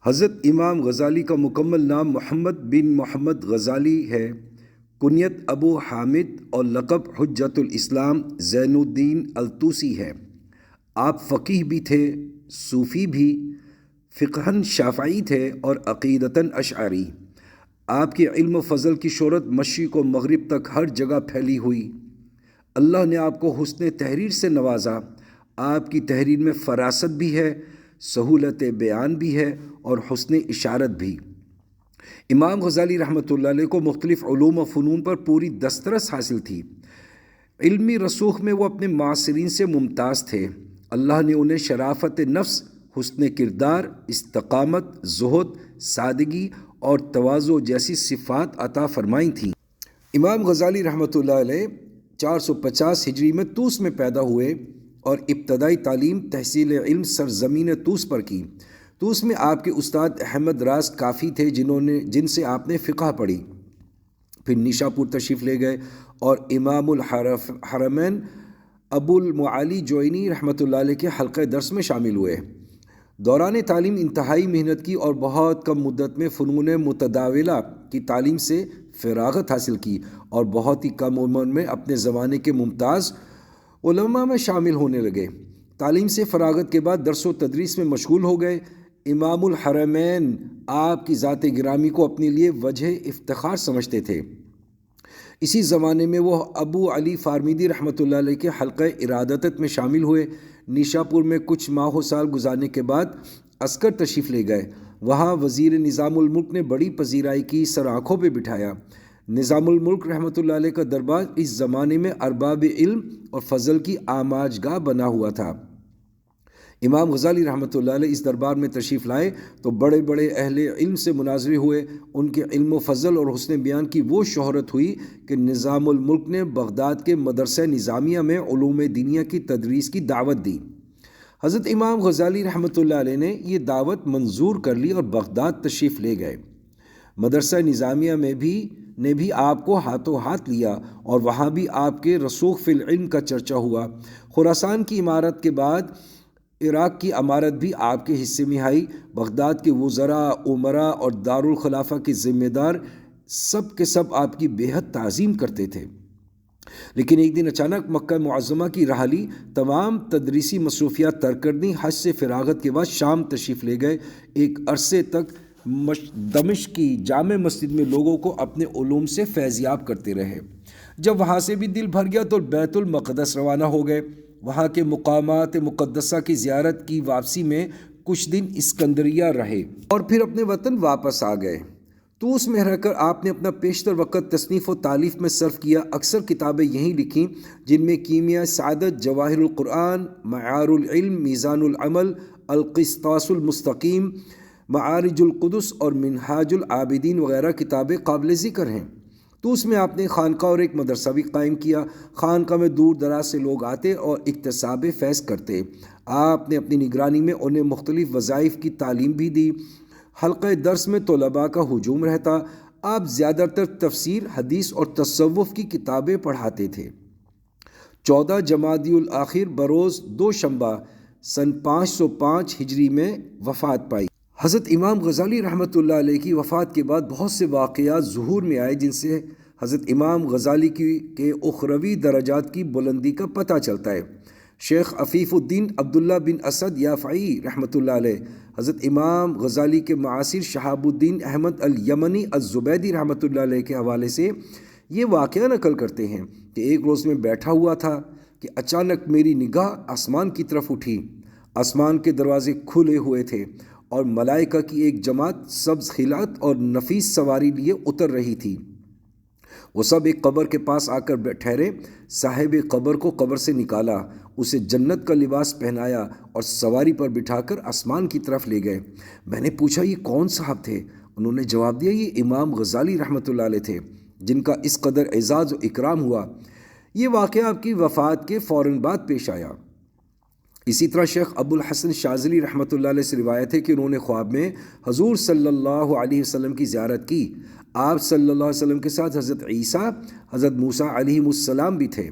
حضرت امام غزالی کا مکمل نام محمد بن محمد غزالی ہے۔ کنیت ابو حامد اور لقب حجت الاسلام زین الدین الطوسی ہے۔ آپ فقیہ بھی تھے، صوفی بھی، فقہاً شافعی تھے اور عقیدتاً اشعری۔ آپ کے علم و فضل کی شہرت مشرق و مغرب تک ہر جگہ پھیلی ہوئی۔ اللہ نے آپ کو حسن تحریر سے نوازا۔ آپ کی تحریر میں فراست بھی ہے، سہولت بیان بھی ہے اور حسن اشارت بھی۔ امام غزالی رحمۃ اللہ علیہ کو مختلف علوم و فنون پر پوری دسترس حاصل تھی۔ علمی رسوخ میں وہ اپنے معاصرین سے ممتاز تھے۔ اللہ نے انہیں شرافت نفس، حسن کردار، استقامت، زہد، سادگی اور تواضع جیسی صفات عطا فرمائی تھیں۔ امام غزالی رحمۃ اللہ علیہ 450 ہجری میں طوس میں پیدا ہوئے اور ابتدائی تعلیم تحصیل علم سرزمین طوس پر کی۔ طوس میں آپ کے استاد احمد راز کافی تھے جن سے آپ نے فقہ پڑھی۔ پھر نیشاپور تشریف لے گئے اور امام الحرمین ابو المعالی جوینی رحمۃ اللہ علیہ کے حلقہ درس میں شامل ہوئے۔ دوران تعلیم انتہائی محنت کی اور بہت کم مدت میں فنون متداولہ کی تعلیم سے فراغت حاصل کی اور بہت ہی کم عمر میں اپنے زمانے کے ممتاز علماء میں شامل ہونے لگے۔ تعلیم سے فراغت کے بعد درس و تدریس میں مشغول ہو گئے۔ امام الحرمین آپ کی ذات گرامی کو اپنے لیے وجہ افتخار سمجھتے تھے۔ اسی زمانے میں وہ ابو علی فارمیدی رحمۃ اللہ علیہ کے حلقہ ارادت میں شامل ہوئے۔ نیشاپور میں کچھ ماہ و سال گزارنے کے بعد عسکر تشریف لے گئے۔ وہاں وزیر نظام الملک نے بڑی پذیرائی کی، سر آنکھوں پہ بٹھایا۔ نظام الملک رحمۃ اللہ علیہ کا دربار اس زمانے میں ارباب علم اور فضل کی آماج گاہ بنا ہوا تھا۔ امام غزالی رحمۃ اللہ علیہ اس دربار میں تشریف لائے تو بڑے بڑے اہل علم سے مناظرے ہوئے۔ ان کے علم و فضل اور حسن بیان کی وہ شہرت ہوئی کہ نظام الملک نے بغداد کے مدرسہ نظامیہ میں علوم دینیا کی تدریس کی دعوت دی۔ حضرت امام غزالی رحمۃ اللہ علیہ نے یہ دعوت منظور کر لی اور بغداد تشریف لے گئے۔ مدرسہ نظامیہ میں بھی آپ کو ہاتھوں ہاتھ لیا اور وہاں بھی آپ کے رسوخ فی العلم کا چرچا ہوا۔ خراسان کی عمارت کے بعد عراق کی امارت بھی آپ کے حصے میں آئی۔ بغداد کے وزراء، امراء اور دارالخلافہ کے ذمہ دار سب کے سب آپ کی بے حد تعظیم کرتے تھے۔ لیکن ایک دن اچانک مکہ معظمہ کی رحالی، تمام تدریسی مصروفیات ترک کر دیں۔ حج سے فراغت کے بعد شام تشریف لے گئے۔ ایک عرصے تک دمشق کی جامع مسجد میں لوگوں کو اپنے علوم سے فیضیاب کرتے رہے۔ جب وہاں سے بھی دل بھر گیا تو بیت المقدس روانہ ہو گئے۔ وہاں کے مقامات مقدسہ کی زیارت کی، واپسی میں کچھ دن اسکندریہ رہے اور پھر اپنے وطن واپس آ گئے۔ طوس میں رہ کر آپ نے اپنا بیشتر وقت تصنیف و تالیف میں صرف کیا۔ اکثر کتابیں یہیں لکھیں، جن میں کیمیہ سعادت، جواہر القرآن، معیار العلم، میزان العمل، القسطاس المستقیم، معارج القدس اور منہاج العابدین وغیرہ کتابیں قابل ذکر ہیں۔ طوس میں آپ نے خانقاہ اور ایک مدرسہ بھی قائم کیا۔ خانقاہ میں دور دراز سے لوگ آتے اور اکتساب فیض کرتے۔ آپ نے اپنی نگرانی میں انہیں مختلف وظائف کی تعلیم بھی دی۔ حلقہ درس میں طلباء کا ہجوم رہتا۔ آپ زیادہ تر تفسیر، حدیث اور تصوف کی کتابیں پڑھاتے تھے۔ 14 جمادی الاخر بروز دوشنبہ سن 505 ہجری میں وفات پائی۔ حضرت امام غزالی رحمۃ اللہ علیہ کی وفات کے بعد بہت سے واقعات ظہور میں آئے جن سے حضرت امام غزالی کے اخروی درجات کی بلندی کا پتہ چلتا ہے۔ شیخ عفیف الدین عبداللہ بن اسد یافعی رحمۃ اللہ علیہ حضرت امام غزالی کے معاصر شہاب الدین احمد الیمنی الزبیدی رحمۃ اللہ علیہ کے حوالے سے یہ واقعہ نقل کرتے ہیں کہ ایک روز میں بیٹھا ہوا تھا کہ اچانک میری نگاہ آسمان کی طرف اٹھی۔ آسمان کے دروازے کھلے ہوئے تھے اور ملائکہ کی ایک جماعت سبز خلعت اور نفیس سواری لیے اتر رہی تھی۔ وہ سب ایک قبر کے پاس آ کر ٹھہرے۔ صاحب قبر کو قبر سے نکالا، اسے جنت کا لباس پہنایا اور سواری پر بٹھا کر آسمان کی طرف لے گئے۔ میں نے پوچھا یہ کون صاحب تھے؟ انہوں نے جواب دیا یہ امام غزالی رحمۃ اللہ علیہ تھے، جن کا اس قدر اعزاز و اکرام ہوا۔ یہ واقعہ آپ کی وفات کے فوراً بعد پیش آیا۔ اسی طرح شیخ ابو الحسن شاذلی رحمۃ اللہ علیہ سے روایت ہے کہ انہوں نے خواب میں حضور صلی اللہ علیہ وسلم کی زیارت کی۔ آپ صلی اللہ علیہ وسلم کے ساتھ حضرت عیسیٰ، حضرت موسیٰ علیہ السلام بھی تھے۔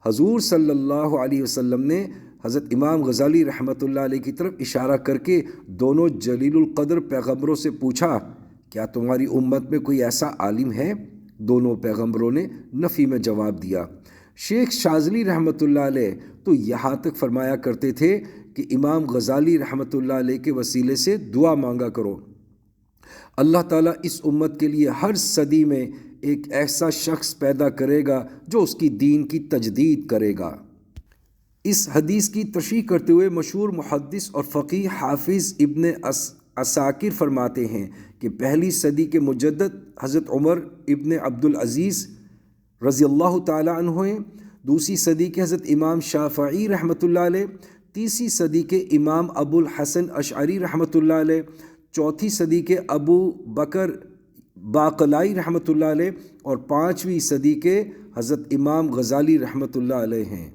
حضور صلی اللہ علیہ وسلم نے حضرت امام غزالی رحمۃ اللہ علیہ کی طرف اشارہ کر کے دونوں جلیل القدر پیغمبروں سے پوچھا، کیا تمہاری امت میں کوئی ایسا عالم ہے؟ دونوں پیغمبروں نے نفی میں جواب دیا۔ شیخ شاذلی رحمۃ اللہ علیہ تو یہاں تک فرمایا کرتے تھے کہ امام غزالی رحمۃ اللہ علیہ کے وسیلے سے دعا مانگا کرو، اللہ تعالیٰ اس امت کے لیے ہر صدی میں ایک ایسا شخص پیدا کرے گا جو اس کی دین کی تجدید کرے گا۔ اس حدیث کی تشریح کرتے ہوئے مشہور محدث اور فقیہ حافظ ابن عساکر فرماتے ہیں کہ پہلی صدی کے مجدد حضرت عمر ابن عبدالعزیز رضی اللہ تعالیٰ عنہ ہیں، دوسری صدی کے حضرت امام شافعی رحمۃ اللہ علیہ، تیسری صدی کے امام ابو الحسن اشعری رحمۃ اللہ علیہ، چوتھی صدی کے ابو بکر باقلائی رحمۃ اللہ علیہ اور پانچویں صدی کے حضرت امام غزالی رحمۃ اللہ علیہ ہیں۔